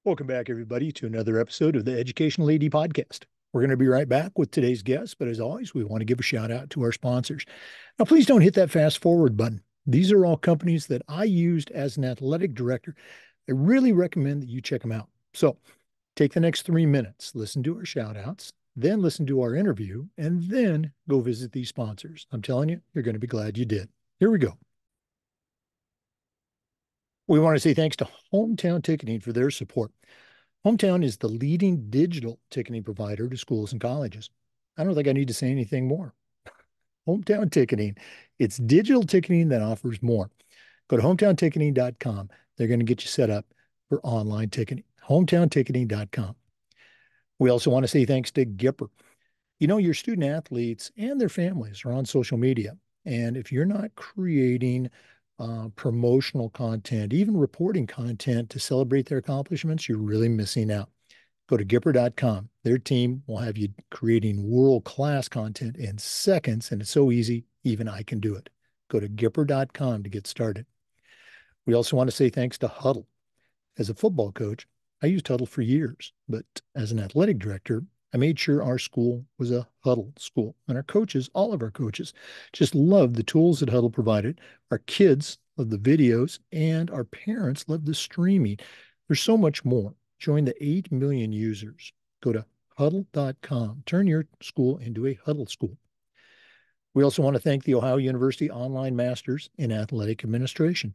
Welcome back, everybody, to another episode of the Educational AD Podcast. We're going to be right back with today's guest, but as always, we want to give a shout out to our sponsors. Now, please don't hit that fast forward button. These are all companies that I used as an athletic director. I really recommend that you check them out. So take the next 3 minutes, listen to our shout outs, then listen to our interview, and then go visit these sponsors. I'm telling you, you're going to be glad you did. Here we go. We want to say thanks to Hometown Ticketing for their support. Hometown is the leading digital ticketing provider to schools and colleges. I don't think I need to say anything more. Hometown Ticketing, it's digital ticketing that offers more. Go to hometownticketing.com. They're going to get you set up for online ticketing. Hometownticketing.com. We also want to say thanks to Gipper. You know, your student athletes and their families are on social media. And if you're not creating promotional content, even reporting content to celebrate their accomplishments, you're really missing out. Go to Gipper.com. Their team will have you creating world-class content in seconds, and it's so easy, even I can do it. Go to Gipper.com to get started. We also want to say thanks to Huddle. As a football coach, I used Huddle for years, but as an athletic director, I made sure our school was a Huddle school. And our coaches, all of our coaches, just loved the tools that Huddle provided. Our kids loved the videos, and our parents loved the streaming. There's so much more. Join the 8 million users. Go to huddle.com. Turn your school into a Huddle school. We also want to thank the Ohio University Online Masters in Athletic Administration.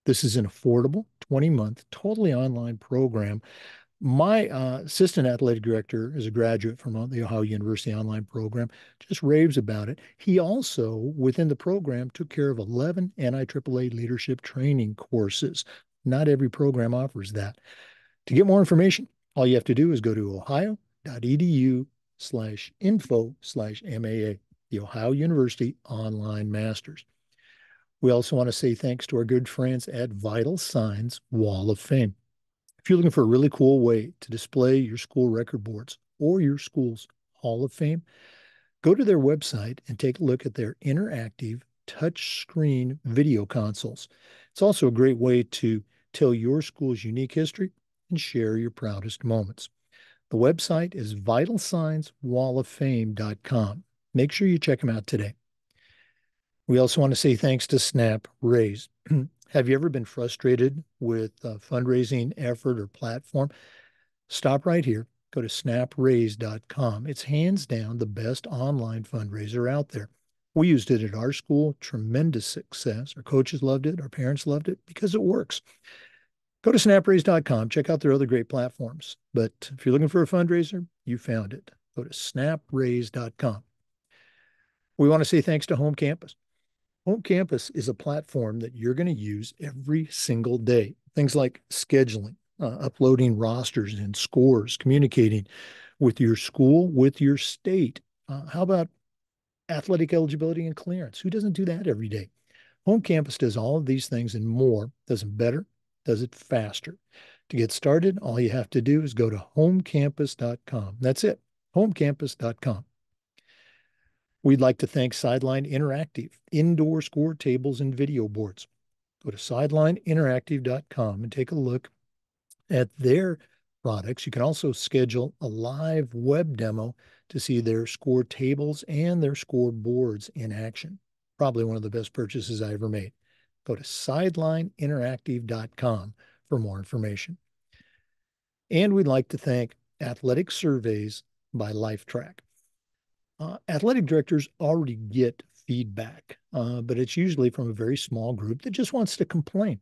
This is an affordable 20-month, totally online program. My assistant athletic director is a graduate from the Ohio University online program, just raves about it. He also, within the program, took care of 11 NIAAA leadership training courses. Not every program offers that. To get more information, all you have to do is go to ohio.edu/info/MAA, the Ohio University Online Masters. We also want to say thanks to our good friends at Vital Signs Wall of Fame. If you're looking for a really cool way to display your school record boards or your school's Hall of Fame, go to their website and take a look at their interactive touchscreen video consoles. It's also a great way to tell your school's unique history and share your proudest moments. The website is vitalsignswalloffame.com. Make sure you check them out today. We also want to say thanks to Snap Raise. Have you ever been frustrated with a fundraising effort or platform? Stop right here. Go to snapraise.com. It's hands down the best online fundraiser out there. We used it at our school, tremendous success. Our coaches loved it. Our parents loved it because it works. Go to snapraise.com. Check out their other great platforms. But if you're looking for a fundraiser, you found it. Go to snapraise.com. We want to say thanks to Home Campus. Home Campus is a platform that you're going to use every single day. Things like scheduling, uploading rosters and scores, communicating with your school, with your state. How about athletic eligibility and clearance? Who doesn't do that every day? Home Campus does all of these things and more, does it better, does it faster. To get started, all you have to do is go to homecampus.com. That's it, homecampus.com. We'd like to thank Sideline Interactive, indoor score tables and video boards. Go to sidelineinteractive.com and take a look at their products. You can also schedule a live web demo to see their score tables and their score boards in action. Probably one of the best purchases I ever made. Go to sidelineinteractive.com for more information. And we'd like to thank Athletic Surveys by LifeTrack. Athletic directors already get feedback, but it's usually from a very small group that just wants to complain.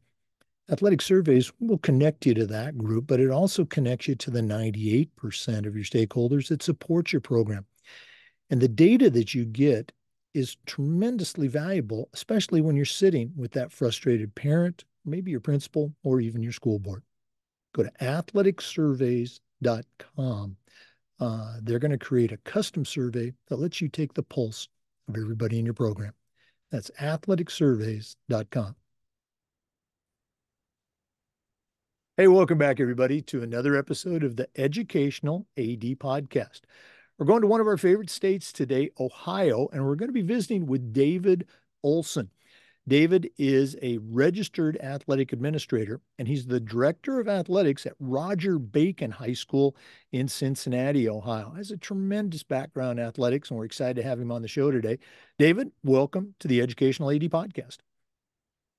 Athletic Surveys will connect you to that group, but it also connects you to the 98% of your stakeholders that support your program. And the data that you get is tremendously valuable, especially when you're sitting with that frustrated parent, maybe your principal, or even your school board. Go to athleticsurveys.com. They're going to create a custom survey that lets you take the pulse of everybody in your program. That's athleticsurveys.com. Hey, welcome back, everybody, to another episode of the Educational AD Podcast. We're going to one of our favorite states today, Ohio, and we're going to be visiting with David Olson. David is a registered athletic administrator, and he's the director of athletics at Roger Bacon High School in Cincinnati, Ohio. Has a tremendous background in athletics, and we're excited to have him on the show today. David, welcome to the Educational AD Podcast.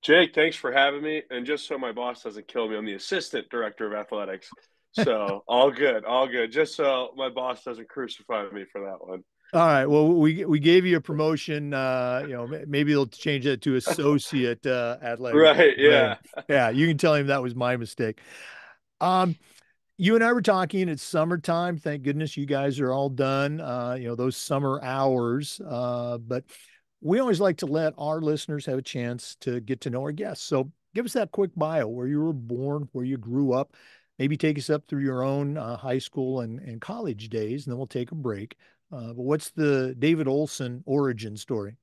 Jake, thanks for having me. And just so my boss doesn't kill me, I'm the assistant director of athletics. So all good, all good. Just so my boss doesn't crucify me for that one. All right. Well, we gave you a promotion. Maybe they'll change it to associate athletics. Right, But yeah. yeah, you can tell him that was my mistake. Um, you and I were talking. It's summertime. Thank goodness you guys are all done. Those summer hours. But we always like to let our listeners have a chance to get to know our guests. So give us that quick bio, where you were born, where you grew up. Maybe take us up through your own high school and college days, and then we'll take a break. But what's the David Olson origin story?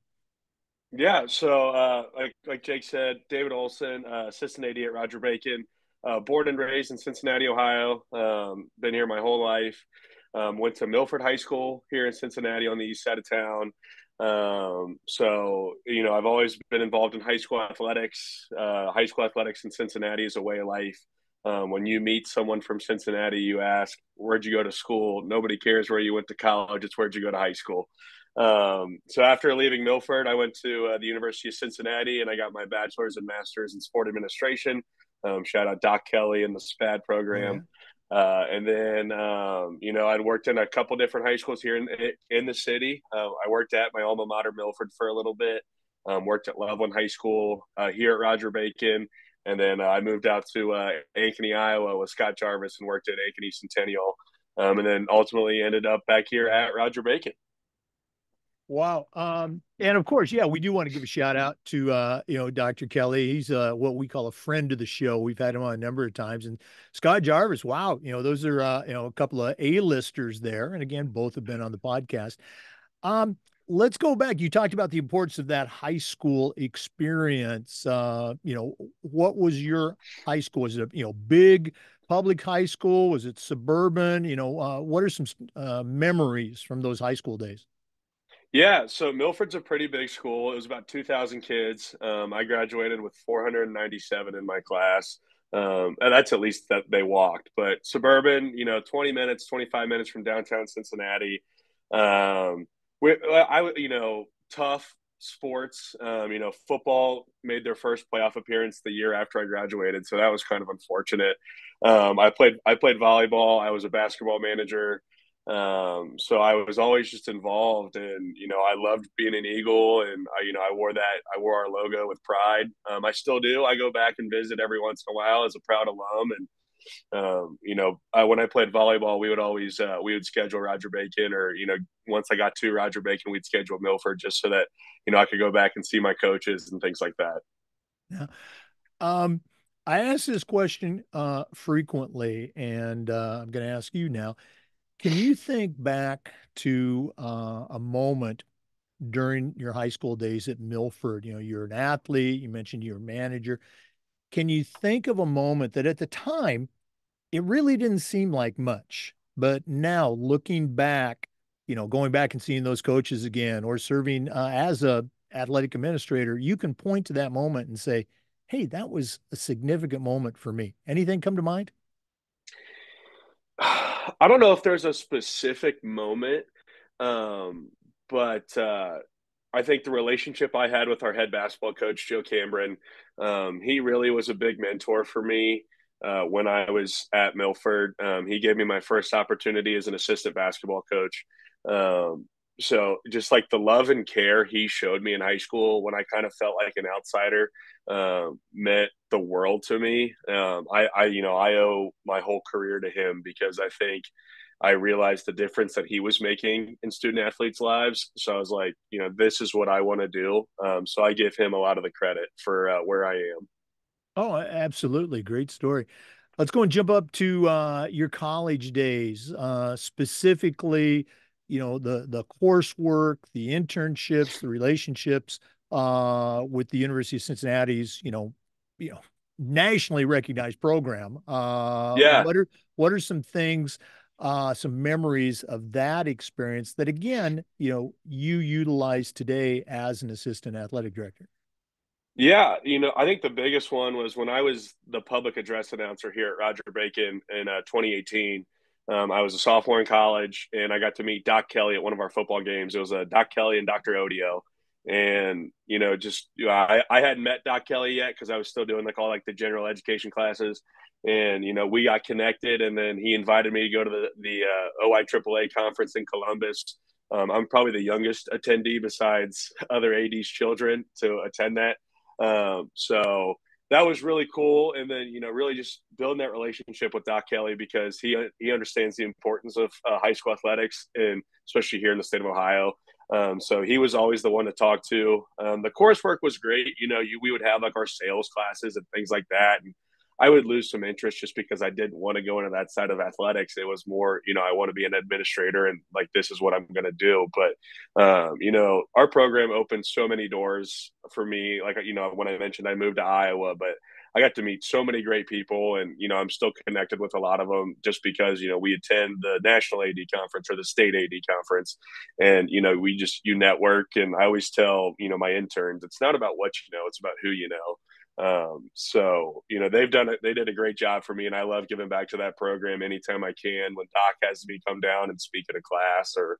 Yeah, so like Jake said, David Olson, assistant AD at Roger Bacon, born and raised in Cincinnati, Ohio. Been here my whole life. Went to Milford High School here in Cincinnati on the east side of town. I've always been involved in high school athletics. High school athletics in Cincinnati is a way of life. When you meet someone from Cincinnati, you ask, "Where'd you go to school?" Nobody cares where you went to college; it's where'd you go to high school. So after leaving Milford, I went to the University of Cincinnati and I got my bachelor's and master's in sport administration. Shout out Doc Kelly and the SPAD Oh yeah. program. I'd worked in a couple different high schools here in the city. I worked at my alma mater, Milford, for a little bit. Worked at Loveland High School here at Roger Bacon. And then I moved out to Ankeny, Iowa with Scott Jarvis and worked at Ankeny Centennial. And then ultimately ended up back here at Roger Bacon. Wow. And of course, yeah, we do want to give a shout out to Dr. Kelly. He's what we call a friend of the show. We've had him on a number of times. And Scott Jarvis, wow, those are a couple of A-listers there. And again, both have been on the podcast. Um, let's go back. You talked about the importance of that high school experience. What was your high school? Was it a big public high school? Was it suburban? What are some memories from those high school days? Yeah, so Milford's a pretty big school. It was about 2,000 kids. I graduated with 497 in my class. And that's at least that they walked. But suburban, 20 minutes, 25 minutes from downtown Cincinnati. Um, Tough sports. Football made their first playoff appearance the year after I graduated, so that was kind of unfortunate. I played volleyball. I was a basketball manager. So I was always just involved, and I loved being an Eagle, and I wore our logo with pride. I still do. I go back and visit every once in a while as a proud alum, and when I played volleyball, we would schedule Roger Bacon, or once I got to Roger Bacon, we'd schedule Milford just so that I could go back and see my coaches and things like that. Yeah. Um, I ask this question frequently, and I'm going to ask you now. Can you think back to a moment during your high school days at Milford? You're an athlete, you mentioned you're a manager. Can you think of a moment that at the time it really didn't seem like much, but now looking back, going back and seeing those coaches again or serving as a athletic administrator, you can point to that moment and say, "Hey, that was a significant moment for me." Anything come to mind? I don't know if there's a specific moment, um, but I think the relationship I had with our head basketball coach, Joe Cambron, he really was a big mentor for me when I was at Milford. He gave me my first opportunity as an assistant basketball coach. Um, so just like the love and care he showed me in high school when I kind of felt like an outsider meant the world to me. I owe my whole career to him because I think I realized the difference that he was making in student athletes' lives. So I was like, this is what I want to do. So I give him a lot of the credit for where I am. Oh, absolutely. Great story. Let's go and jump up to your college days, specifically, the coursework, the internships, the relationships with the University of Cincinnati's, you know, nationally recognized program. Yeah. What are some things, some memories of that experience that again, you utilize today as an assistant athletic director? Yeah, I think the biggest one was when I was the public address announcer here at Roger Bacon in 2018. I was a sophomore in college, and I got to meet Doc Kelly at one of our football games. It was Doc Kelly and Dr. Odio, and I hadn't met Doc Kelly yet because I was still doing like all like the general education classes, and we got connected, and then he invited me to go to the OIAAA conference in Columbus. I'm probably the youngest attendee besides other AD's children to attend that. So that was really cool. And then, really just building that relationship with Doc Kelly because he understands the importance of high school athletics, and especially here in the state of Ohio. So he was always the one to talk to. The coursework was great. We would have like our sales classes and things like that. And I would lose some interest just because I didn't want to go into that side of athletics. It was more, I want to be an administrator and like this is what I'm going to do. But our program opened so many doors for me. Like when I mentioned I moved to Iowa, but I got to meet so many great people, and I'm still connected with a lot of them just because we attend the national AD conference or the state AD conference, and we just you network. And I always tell my interns, it's not about what you know, it's about who you know. So they've done it. They did a great job for me, and I love giving back to that program anytime I can. When Doc has me come down and speak at a class or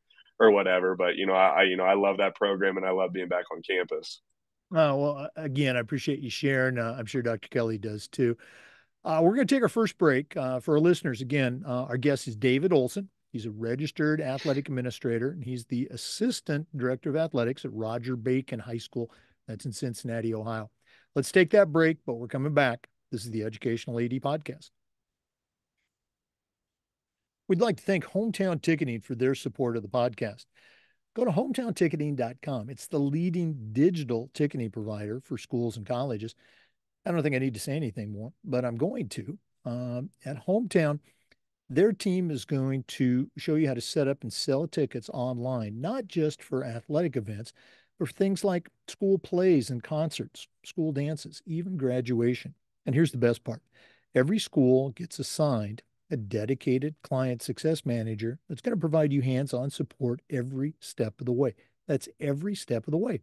whatever, but I love that program, and I love being back on campus. Well, again, I appreciate you sharing. I'm sure Dr. Kelly does too. We're going to take our first break. For our listeners, again, our guest is David Olson. He's a registered athletic administrator, and he's the assistant director of athletics at Roger Bacon High School. That's in Cincinnati, Ohio. Let's take that break, but we're coming back. This is the Educational AD Podcast. We'd like to thank Hometown Ticketing for their support of the podcast. Go to hometownticketing.com. It's the leading digital ticketing provider for schools and colleges. I don't think I need to say anything more, but I'm going to. At Hometown, their team is going to show you how to set up and sell tickets online, not just for athletic events, but for things like school plays and concerts, school dances, even graduation. And here's the best part: every school gets assigned a dedicated client success manager that's going to provide you hands on support every step of the way. That's every step of the way.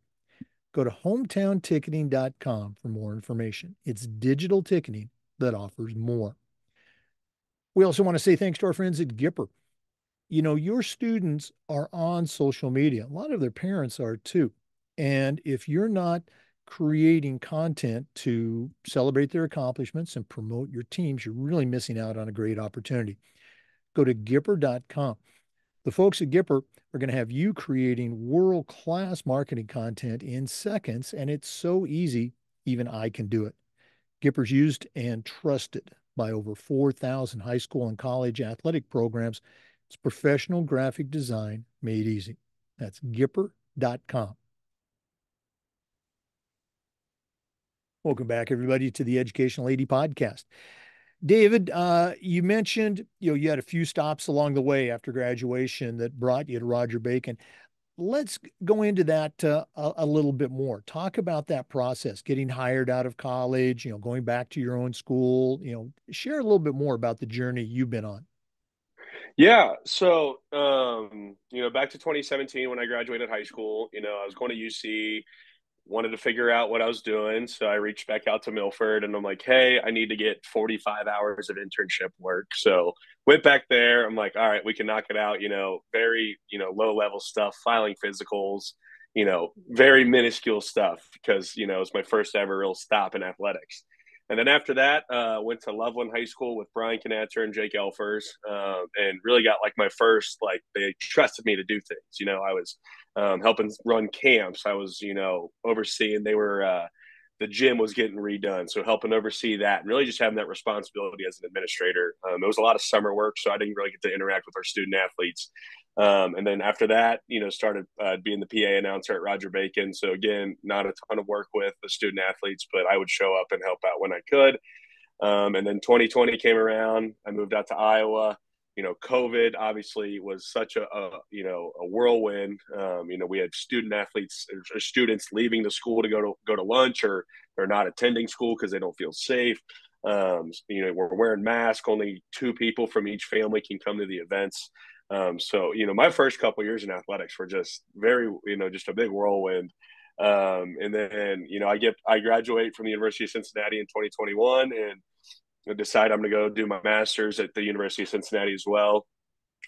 Go to hometownticketing.com for more information. It's digital ticketing that offers more. We also want to say thanks to our friends at Gipper. Your students are on social media. A lot of their parents are too. And if you're not creating content to celebrate their accomplishments and promote your teams, you're really missing out on a great opportunity. Go to Gipper.com. The folks at Gipper are going to have you creating world-class marketing content in seconds, and it's so easy, even I can do it. Gipper's used and trusted by over 4,000 high school and college athletic programs. It's professional graphic design made easy. That's Gipper.com. Welcome back, everybody, to the Educational AD Podcast. David, you mentioned you had a few stops along the way after graduation that brought you to Roger Bacon. Let's go into that a little bit more. Talk about that process, getting hired out of college, going back to your own school. Share a little bit more about the journey you've been on. Yeah. So, back to 2017 when I graduated high school, I was going to UC, wanted to figure out what I was doing. So I reached back out to Milford and I'm like, hey, I need to get 45 hours of internship work. So went back there. I'm like, all right, we can knock it out, very, low level stuff, filing physicals, very minuscule stuff because, it was my first ever real stop in athletics. And then after that, went to Loveland High School with Brian Knatter and Jake Elfers, and really got like my first, like they trusted me to do things. I was helping run camps. I was, overseeing. The gym was getting redone, so helping oversee that and really just having that responsibility as an administrator. It was a lot of summer work, so I didn't really get to interact with our student athletes. And then after that, started being the PA announcer at Roger Bacon. So again, not a ton of work with the student athletes, but I would show up and help out when I could. And then 2020 came around. I moved out to Iowa. COVID obviously was such a whirlwind. We had student athletes or students leaving the school to go to lunch, or they're not attending school because they don't feel safe. We're wearing masks. Only two people from each family can come to the events. So my first couple years in athletics were just very, just a big whirlwind. And then, I graduate from the University of Cincinnati in 2021 and I decide I'm going to go do my master's at the University of Cincinnati as well.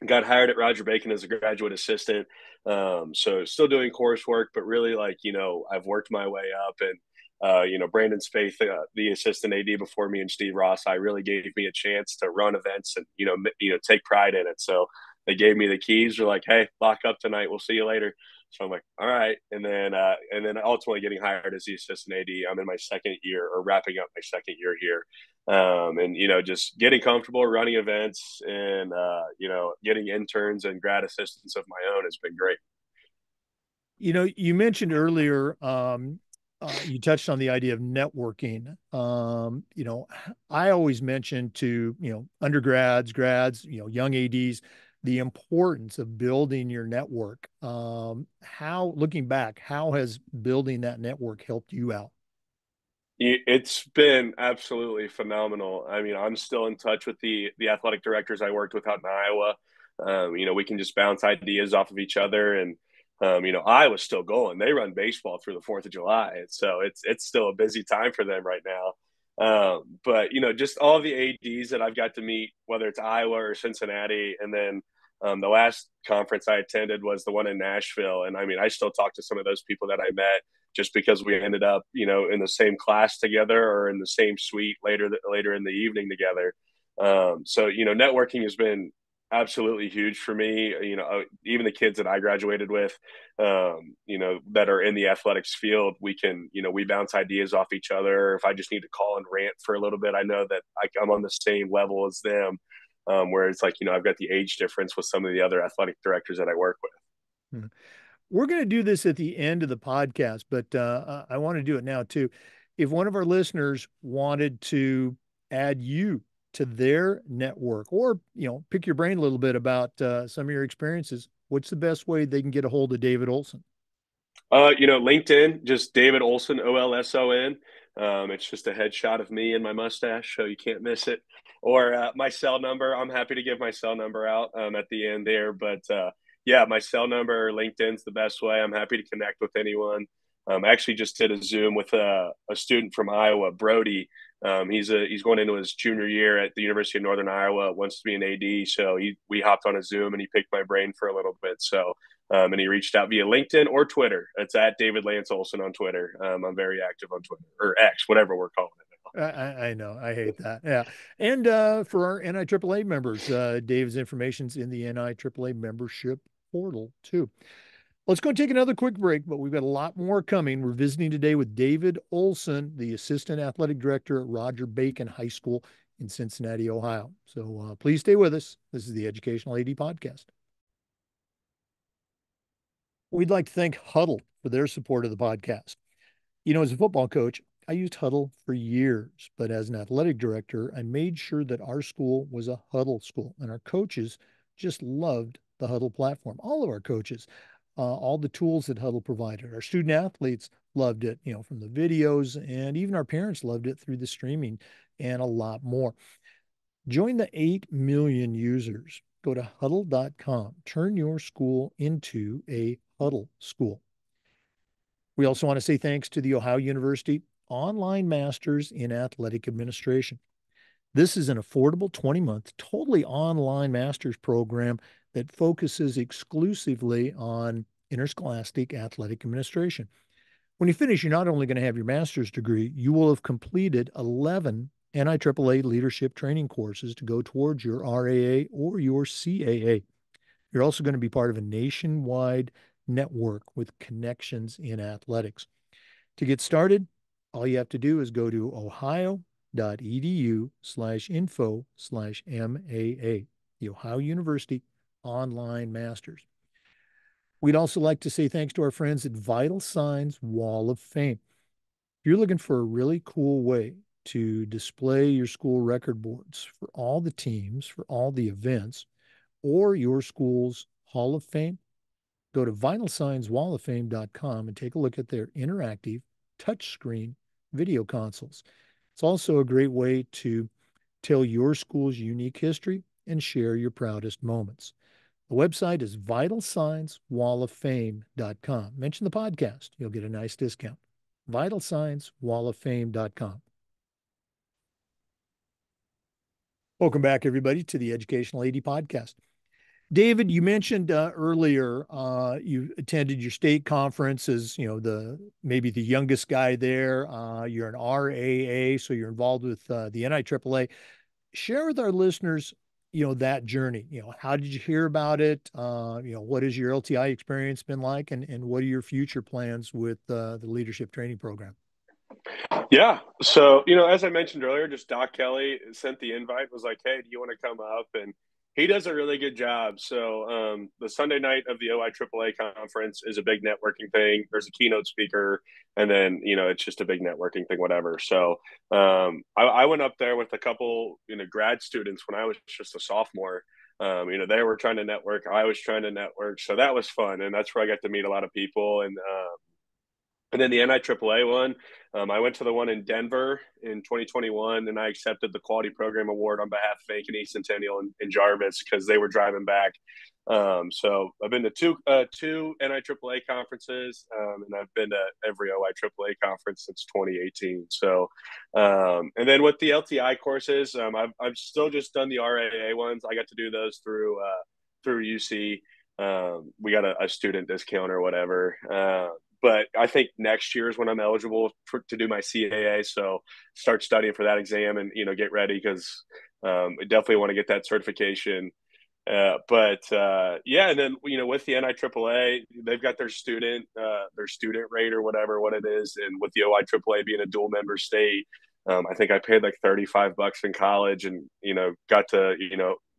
Got hired at Roger Bacon as a graduate assistant. So still doing coursework, but really I've worked my way up and, Brandon Spaeth, the assistant AD before me and Steve Ross, I really gave me a chance to run events and, take pride in it. So they gave me the keys. They're like, hey, lock up tonight. We'll see you later. So I'm like, all right. And then ultimately getting hired as the assistant AD. I'm in my second year or wrapping up my second year here. And just getting comfortable running events and getting interns and grad assistants of my own has been great. You mentioned earlier, you touched on the idea of networking. I always mention to, undergrads, grads, young ADs, the importance of building your network. Looking back, how has building that network helped you out? It's been absolutely phenomenal. I mean, I'm still in touch with the athletic directors I worked with out in Iowa. We can just bounce ideas off of each other, and Iowa's still going. They run baseball through the Fourth of July, so it's still a busy time for them right now. But just all the ADs that I've got to meet, whether it's Iowa or Cincinnati, and then the last conference I attended was the one in Nashville, and I mean, I still talk to some of those people that I met just because we ended up, in the same class together or in the same suite later in the evening together. So networking has been absolutely huge for me. Even the kids that I graduated with, that are in the athletics field, we bounce ideas off each other. If I just need to call and rant for a little bit, I know that I'm on the same level as them. Where it's like, I've got the age difference with some of the other athletic directors that I work with. Hmm. We're going to do this at the end of the podcast, but I want to do it now too. If one of our listeners wanted to add you to their network or, pick your brain a little bit about some of your experiences, what's the best way they can get a hold of David Olson? LinkedIn, just David Olson, Olson. It's just a headshot of me and my mustache, so you can't miss it. Or my cell number. I'm happy to give my cell number out at the end there. But yeah, my cell number or LinkedIn's the best way. I'm happy to connect with anyone. I actually just did a Zoom with a student from Iowa, Brody. He's going into his junior year at the University of Northern Iowa. Wants to be an AD, so we hopped on a Zoom and he picked my brain for a little bit. So and he reached out via LinkedIn or Twitter. It's at David Lance Olson on Twitter. I'm very active on Twitter or X, whatever we're calling it now. I know. I hate that. Yeah. And for our NIAAA members, Dave's information's in the NIAAA membership portal too. Let's go take another quick break, but we've got a lot more coming. We're visiting today with David Olson, the Assistant Athletic Director at Roger Bacon High School in Cincinnati, Ohio. So please stay with us. This is the Educational AD Podcast. We'd like to thank Huddle for their support of the podcast. As a football coach, I used Huddle for years, but as an athletic director, I made sure that our school was a Huddle school, and our coaches just loved the Huddle platform. All of our coaches, all the tools that Huddle provided. Our student athletes loved it, from the videos, and even our parents loved it through the streaming and a lot more. Join the 8 million users. Go to huddle.com. Turn your school into a Huddle school. We also want to say thanks to the Ohio University Online Masters in Athletic Administration. This is an affordable 20-month, totally online master's program that focuses exclusively on interscholastic athletic administration. When you finish, you're not only going to have your master's degree, you will have completed 11 NIAAA leadership training courses to go towards your RAA or your CAA. You're also going to be part of a nationwide network with connections in athletics. To get started, all you have to do is go to ohio.edu/info/MAA, the Ohio University Online Masters. We'd also like to say thanks to our friends at Vital Signs Wall of Fame. If you're looking for a really cool way to display your school record boards for all the teams, for all the events, or your school's Hall of Fame, go to vitalsignswalloffame.com and take a look at their interactive touchscreen video consoles. It's also a great way to tell your school's unique history and share your proudest moments. The website is vitalsignswalloffame.com. Mention the podcast. You'll get a nice discount. Vitalsignswalloffame.com. Welcome back, everybody, to the Educational AD Podcast. David, you mentioned earlier you attended your state conference as the maybe the youngest guy there. You're an RAA, so you're involved with the NIAAA. Share with our listeners, that journey. How did you hear about it? What has your LTI experience been like, and what are your future plans with the leadership training program? Yeah. So, as I mentioned earlier, just Doc Kelly sent the invite, was like, hey, do you want to come up? And he does a really good job. So, the Sunday night of the OIAAA conference is a big networking thing. There's a keynote speaker, and then, it's just a big networking thing, whatever. So, I went up there with a couple, grad students when I was just a sophomore. They were trying to network. I was trying to network. So that was fun. And that's where I got to meet a lot of people. And then the NIAAA one, I went to the one in Denver in 2021, and I accepted the Quality Program Award on behalf of Ankeny, Centennial, and Jarvis because they were driving back. So I've been to two NIAAA conferences, and I've been to every OIAAA conference since 2018. So, and then with the LTI courses, I've still just done the RAA ones. I got to do those through UC. We got a student discount or whatever. But I think next year is when I'm eligible to do my CAA. So start studying for that exam and, get ready because I definitely want to get that certification. Yeah, and then, with the NIAAA, they've got their student rate or whatever, what it is. And with the OIAAA being a dual member state, I think I paid like $35 in college and, got to,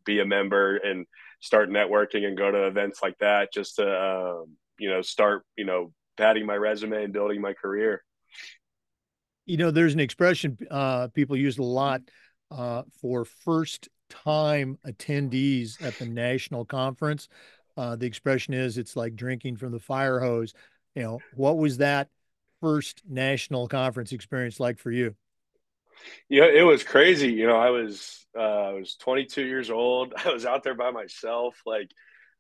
be a member and start networking and go to events like that just to, start, padding my resume and building my career. There's an expression people use a lot for first time attendees at the national conference. The expression is it's like drinking from the fire hose. What was that first national conference experience like for you? Yeah, it was crazy. I was 22 years old. I was out there by myself. Like,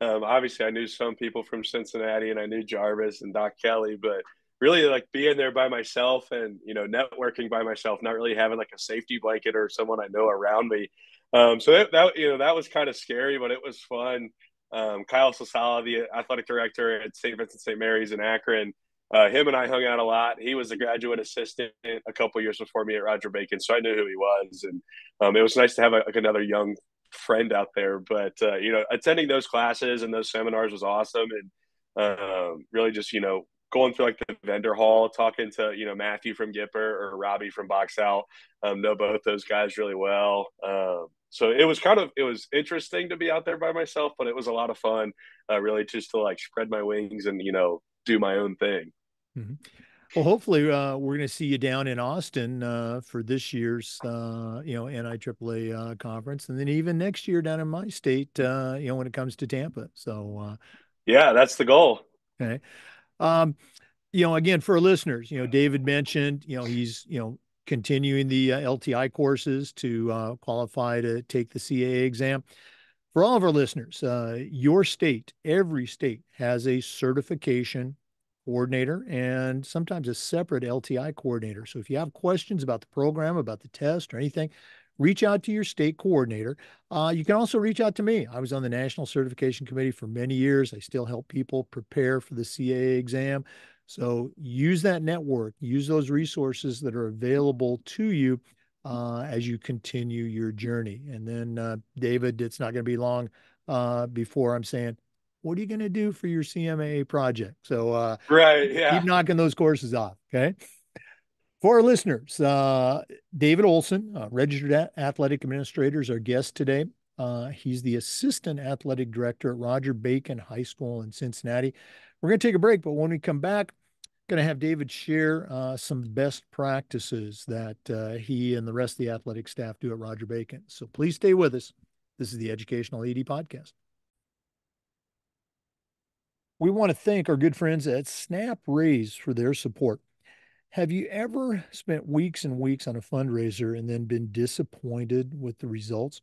obviously, I knew some people from Cincinnati, and I knew Jarvis and Doc Kelly, but really, like being there by myself and networking by myself, not really having like a safety blanket or someone I know around me. So that was kind of scary, but it was fun. Kyle Sasala, the athletic director at St. Vincent St. Mary's in Akron, him and I hung out a lot. He was a graduate assistant a couple years before me at Roger Bacon, so I knew who he was, and it was nice to have like another young friend out there. But attending those classes and those seminars was awesome, and really just going through like the vendor hall, talking to Matthew from Gipper or Robbie from Box Out, know both those guys really well. So it was interesting to be out there by myself, but it was a lot of fun, really just to like spread my wings and do my own thing. Mhm. Well, hopefully, we're going to see you down in Austin for this year's, NIAAA conference, and then even next year down in my state, when it comes to Tampa. So, Yeah, that's the goal. okay. Um, again, for our listeners, David mentioned, he's, continuing the LTI courses to qualify to take the CAA exam. For all of our listeners, your state, every state has a certification coordinator and sometimes a separate LTI coordinator. So if you have questions about the program, about the test, or anything, reach out to your state coordinator. You can also reach out to me. I was on the National Certification Committee for many years. I still help people prepare for the CAA exam. So use that network, use those resources that are available to you as you continue your journey. And then, David, it's not going to be long before I'm saying, what are you going to do for your CMAA project? So Right. keep Yeah. knocking those courses off. Okay. For our listeners, David Olson, registered athletic administrator, is our guest today. He's the assistant athletic director at Roger Bacon High School in Cincinnati. We're going to take a break, but when we come back, going to have David share some best practices that he and the rest of the athletic staff do at Roger Bacon. So please stay with us. This is the Educational AD Podcast. We want to thank our good friends at Snap Raise for their support. Have you ever spent weeks and weeks on a fundraiser and then been disappointed with the results?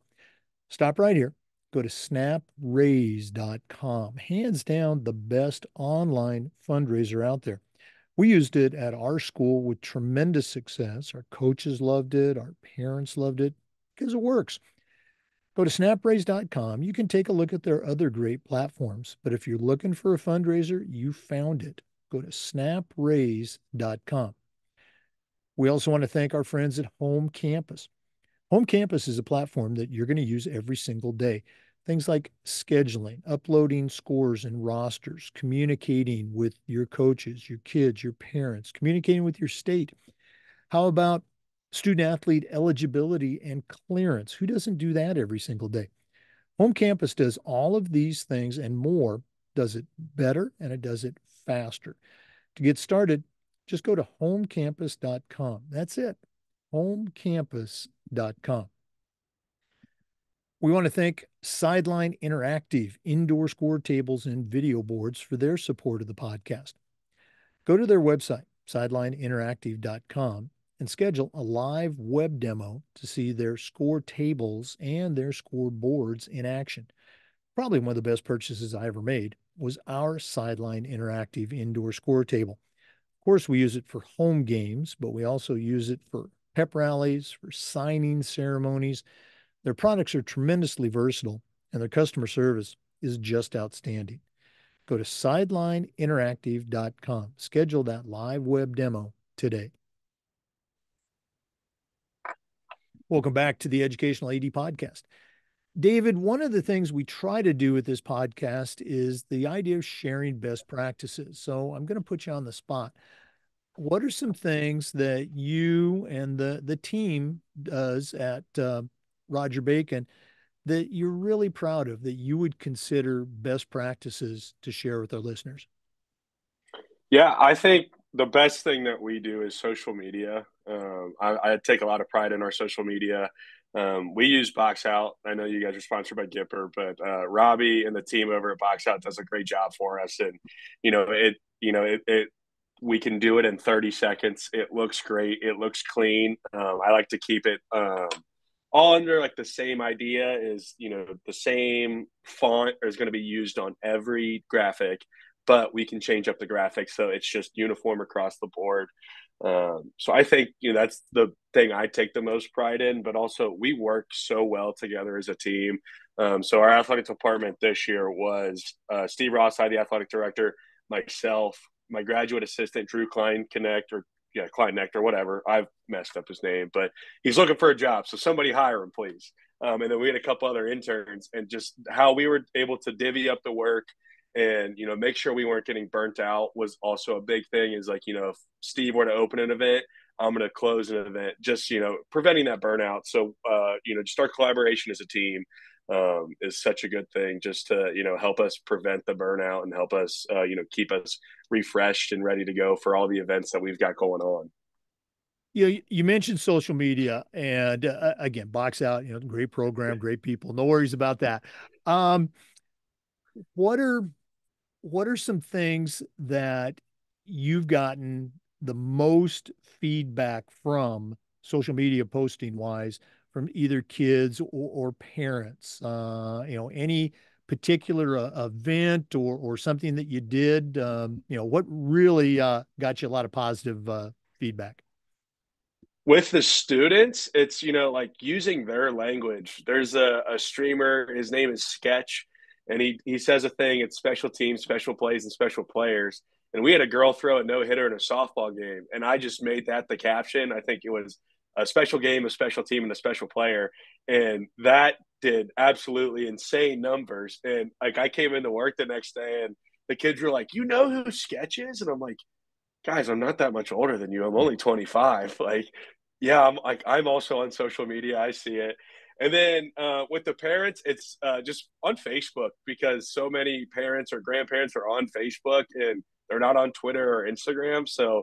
Stop right here. Go to snapraise.com. Hands down, the best online fundraiser out there. We used it at our school with tremendous success. Our coaches loved it, our parents loved it because it works. Go to snapraise.com. You can take a look at their other great platforms. But if you're looking for a fundraiser, you found it. Go to snapraise.com. We also want to thank our friends at Home Campus. Home Campus is a platform that you're going to use every single day. Things like scheduling, uploading scores and rosters, communicating with your coaches, your kids, your parents, communicating with your state. How about student athlete eligibility and clearance? Who doesn't do that every single day? Home Campus does all of these things and more, does it better, and it does it faster. To get started, just go to homecampus.com. That's it, homecampus.com. We want to thank Sideline Interactive indoor score tables and video boards for their support of the podcast. Go to their website, sidelineinteractive.com, and schedule a live web demo to see their score tables and their score boards in action. Probably one of the best purchases I ever made was our Sideline Interactive indoor score table. Of course, we use it for home games, but we also use it for pep rallies, for signing ceremonies. Their products are tremendously versatile, and their customer service is just outstanding. Go to sidelineinteractive.com. Schedule that live web demo today. Welcome back to the Educational AD Podcast. David, one of the things we try to do with this podcast is the idea of sharing best practices. So I'm going to put you on the spot. What are some things that you and the team does at Roger Bacon that you're really proud of, that you would consider best practices to share with our listeners? Yeah, I think the best thing that we do is social media. I take a lot of pride in our social media. We use Box Out. I know you guys are sponsored by Gipper, but Robbie and the team over at Box Out does a great job for us. And it we can do it in 30 seconds. It looks great. It looks clean. I like to keep it all under like the same idea is, the same font is going to be used on every graphic, but we can change up the graphics so it's just uniform across the board. So I think that's the thing I take the most pride in, but also we work so well together as a team. So our athletic department this year was Steve Ross, the athletic director, myself, my graduate assistant Drew Klein Connect or Klein Nectar, whatever. I've messed up his name, but he's looking for a job, so somebody hire him, please. And then we had a couple other interns, and just how we were able to divvy up the work and make sure we weren't getting burnt out was also a big thing. Is like if Steve were to open an event, I'm going to close an event, just preventing that burnout. So just our collaboration as a team is such a good thing, just to help us prevent the burnout and help us keep us refreshed and ready to go for all the events that we've got going on. You mentioned social media, and again, Box Out, great program, great people, no worries about that. Um, what are what are some things that you've gotten the most feedback from social media posting wise from either kids or parents? Any particular event or something that you did? What really got you a lot of positive feedback? With the students, it's like using their language. There's a streamer, his name is Sketch, and he says a thing, it's special teams, special plays, and special players. And we had a girl throw a no-hitter in a softball game, and I just made that the caption. I think it was a special game, a special team, and a special player. And that did absolutely insane numbers. And like I came into work the next day, and the kids were like, "You know who Sketch is?" And I'm like, guys, I'm not that much older than you. I'm only 25. Like, yeah, I'm also on social media. I see it. And then with the parents, it's just on Facebook, because so many parents or grandparents are on Facebook and they're not on Twitter or Instagram. So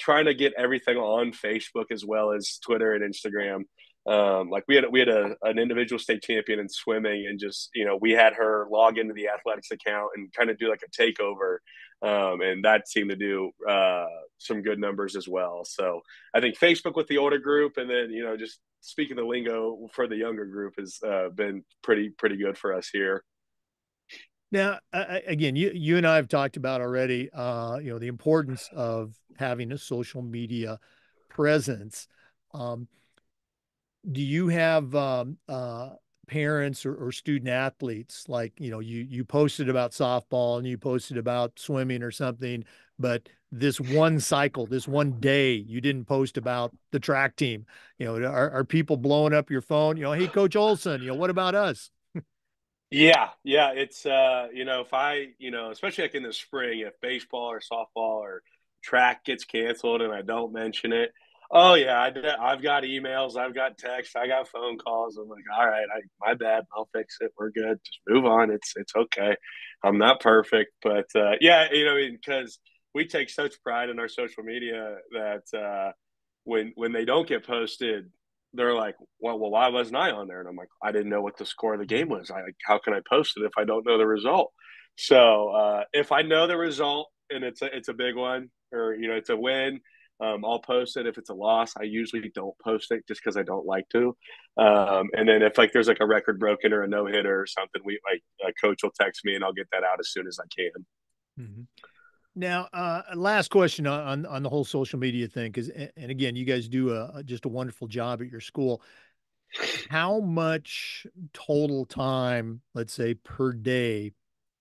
trying to get everything on Facebook as well as Twitter and Instagram. Like we had an individual state champion in swimming, and just we had her log into the athletics account and kind of do like a takeover, and that seemed to do some good numbers as well. So I think Facebook with the older group, and then just speaking the lingo for the younger group has been pretty good for us here. Now, again, you and I have talked about already, the importance of having a social media presence. Um, do you have parents or student athletes like you posted about softball and you posted about swimming or something, but this one cycle, this one day, you didn't post about the track team? Are people blowing up your phone? Hey, Coach Olson, what about us? Yeah, it's if I, especially like in the spring, if baseball or softball or track gets canceled and I don't mention it, oh yeah, I've got emails, I've got texts, I got phone calls. I'm like, all right, my bad, I'll fix it. We're good. Just move on. It's okay. I'm not perfect, but yeah, because we take such pride in our social media that when they don't get posted, they're like, well, why wasn't I on there? And I'm like, I didn't know what the score of the game was. How can I post it if I don't know the result? So if I know the result and it's a big one, or it's a win, I'll post it. If it's a loss, I usually don't post it just because I don't like to. And then if like there's like a record broken or a no hitter or something, we like a coach will text me and I'll get that out as soon as I can. Mhm. Now, last question on the whole social media thing, because and again, you guys do just a wonderful job at your school. How much total time, let's say per day,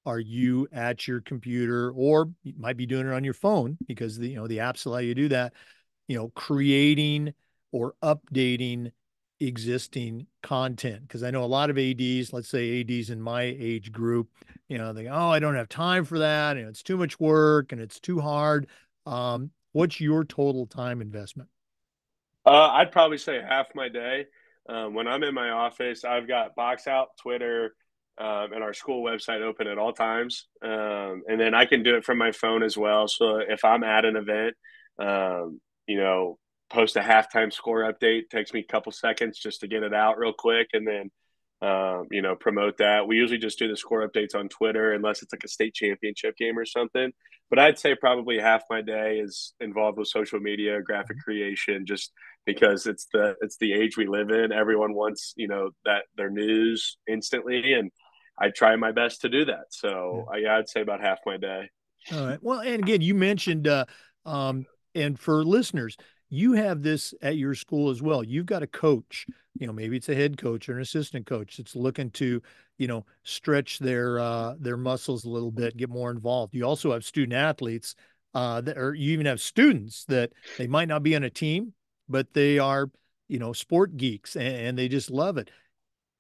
are you at your computer, or you might be doing it on your phone because the apps allow you to do that, creating or updating existing content? Because I know a lot of ADs, let's say ADs in my age group, they go, oh, I don't have time for that, and it's too much work and it's too hard. What's your total time investment? I'd probably say half my day. When I'm in my office, I've got Box Out, Twitter, and our school website open at all times. And then I can do it from my phone as well. So if I'm at an event, um, you know, post a halftime score update, takes me a couple seconds just to get it out real quick. And then, promote that. We usually just do the score updates on Twitter unless it's like a state championship game or something. But I'd say probably half my day is involved with social media, graphic creation, just because it's the age we live in. Everyone wants that their news instantly, and I try my best to do that. Yeah. So yeah, I'd say about half my day. All right. Well, and again, you mentioned, um, and for listeners, you have this at your school as well. You've got a coach, maybe it's a head coach or an assistant coach that's looking to, stretch their muscles a little bit, get more involved. You also have student athletes, or you even have students that they might not be on a team, but they are, sport geeks and they just love it.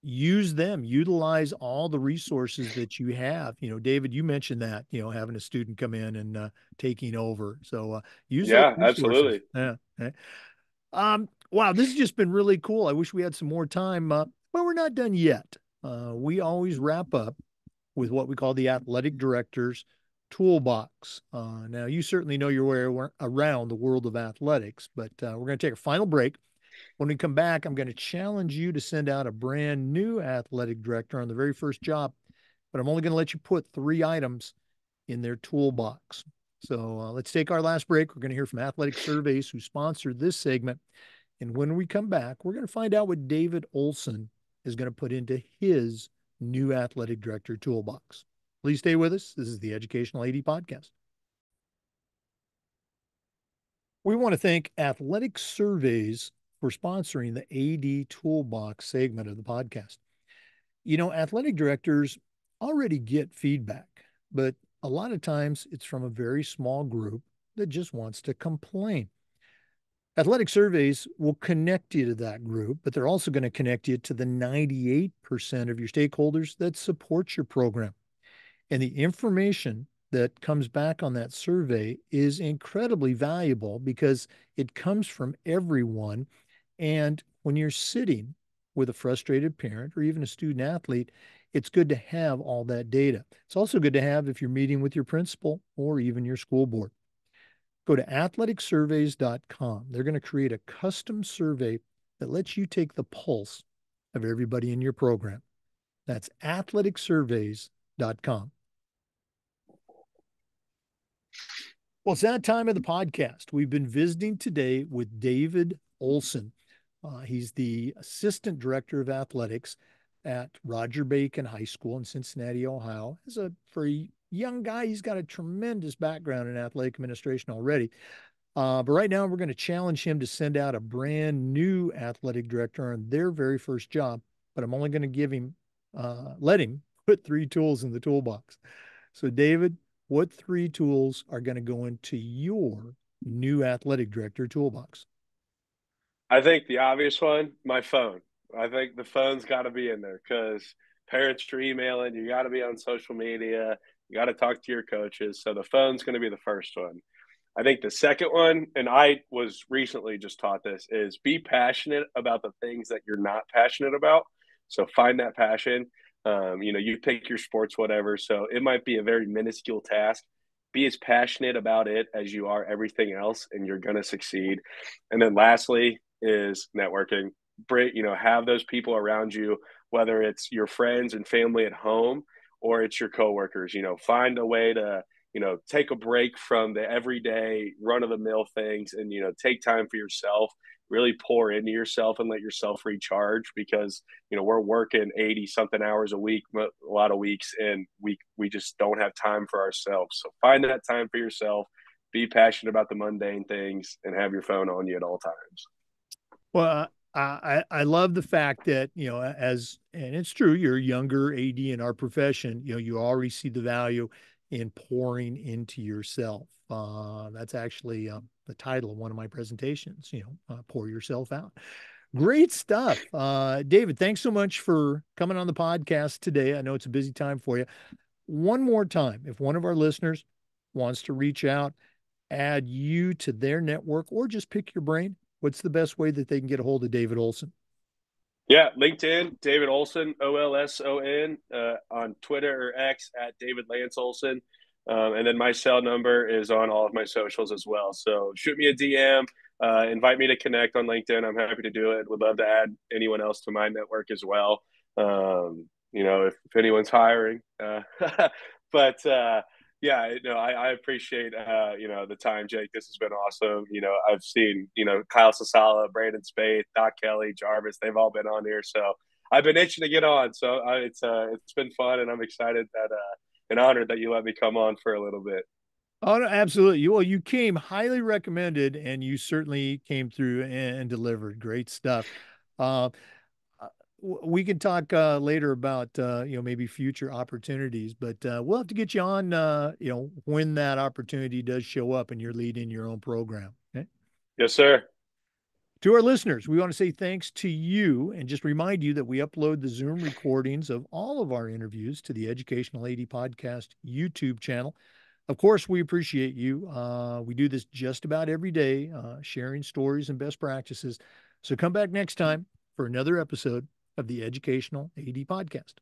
Use them, utilize all the resources that you have. David, you mentioned that, having a student come in and taking over. So use those Yeah, resources. absolutely. Yeah. Okay. Wow, this has just been really cool. I wish we had some more time, but we're not done yet. We always wrap up with what we call the athletic director's toolbox. Now, you certainly know your way around the world of athletics, but we're going to take a final break. When we come back, I'm going to challenge you to send out a brand new athletic director on the very first job, but I'm only going to let you put 3 items in their toolbox. So let's take our last break. We're going to hear from Athletic Surveys, who sponsored this segment. And when we come back, we're going to find out what David Olson is going to put into his new athletic director toolbox. Please stay with us. This is the Educational AD Podcast. We want to thank Athletic Surveys for sponsoring the AD Toolbox segment of the podcast. Athletic directors already get feedback, but a lot of times it's from a very small group that just wants to complain. Athletic Surveys will connect you to that group, but they're also going to connect you to the 98% of your stakeholders that support your program. And the information that comes back on that survey is incredibly valuable because it comes from everyone. And when you're sitting with a frustrated parent or even a student athlete, it's good to have all that data. It's also good to have if you're meeting with your principal or even your school board. Go to athleticsurveys.com. They're going to create a custom survey that lets you take the pulse of everybody in your program. That's athleticsurveys.com. Well, it's that time of the podcast. We've been visiting today with David Olson. He's the assistant director of athletics at Roger Bacon High School in Cincinnati, Ohio. For a young guy, he's got a tremendous background in athletic administration already. But right now, we're going to challenge him to send out a brand new athletic director on their very first job. But I'm only going to let him put three tools in the toolbox. So, David, what three tools are going to go into your new athletic director toolbox? I think the obvious one, my phone. I think the phone's got to be in there because parents are emailing. You got to be on social media. You got to talk to your coaches. So the phone's going to be the first one. I think the second one, and I was recently just taught this, is be passionate about the things that you're not passionate about. So find that passion. You pick your sports, whatever. So it might be a very minuscule task. Be as passionate about it as you are everything else, and you're going to succeed. And then lastly is networking. Have those people around you, whether it's your friends and family at home or it's your coworkers. Find a way to take a break from the everyday run of the mill things and, take time for yourself, really pour into yourself and let yourself recharge because, we're working 80 something hours a week, a lot of weeks, and we just don't have time for ourselves. So find that time for yourself, be passionate about the mundane things and have your phone on you at all times. Well, I love the fact that, and it's true, you're a younger AD in our profession, you already see the value in pouring into yourself. That's actually the title of one of my presentations, pour yourself out. Great stuff. David, thanks so much for coming on the podcast today. I know it's a busy time for you. One more time, if one of our listeners wants to reach out, add you to their network, or just pick your brain, what's the best way that they can get a hold of David Olson? Yeah, LinkedIn, David Olson, Olson, on Twitter or X at David Lance Olson. And then my cell number is on all of my socials as well. So shoot me a DM, invite me to connect on LinkedIn. I'm happy to do it. Would love to add anyone else to my network as well. If anyone's hiring. But yeah, no, I appreciate the time, Jake. This has been awesome. I've seen Kyle Sasala, Brandon Spade, Doc Kelly, Jarvis. They've all been on here, so I've been itching to get on. So it's been fun, and I'm excited that and honored that you let me come on for a little bit. Oh, no, absolutely. Well, you came highly recommended, and you certainly came through and delivered. Great stuff. Uh, we can talk later about maybe future opportunities, but we'll have to get you on when that opportunity does show up and you're leading your own program. Okay. Yes, sir. To our listeners, we want to say thanks to you and just remind you that we upload the Zoom recordings of all of our interviews to the Educational AD Podcast YouTube channel. Of course, we appreciate you. We do this just about every day, sharing stories and best practices. So come back next time for another episode of the Educational AD Podcast.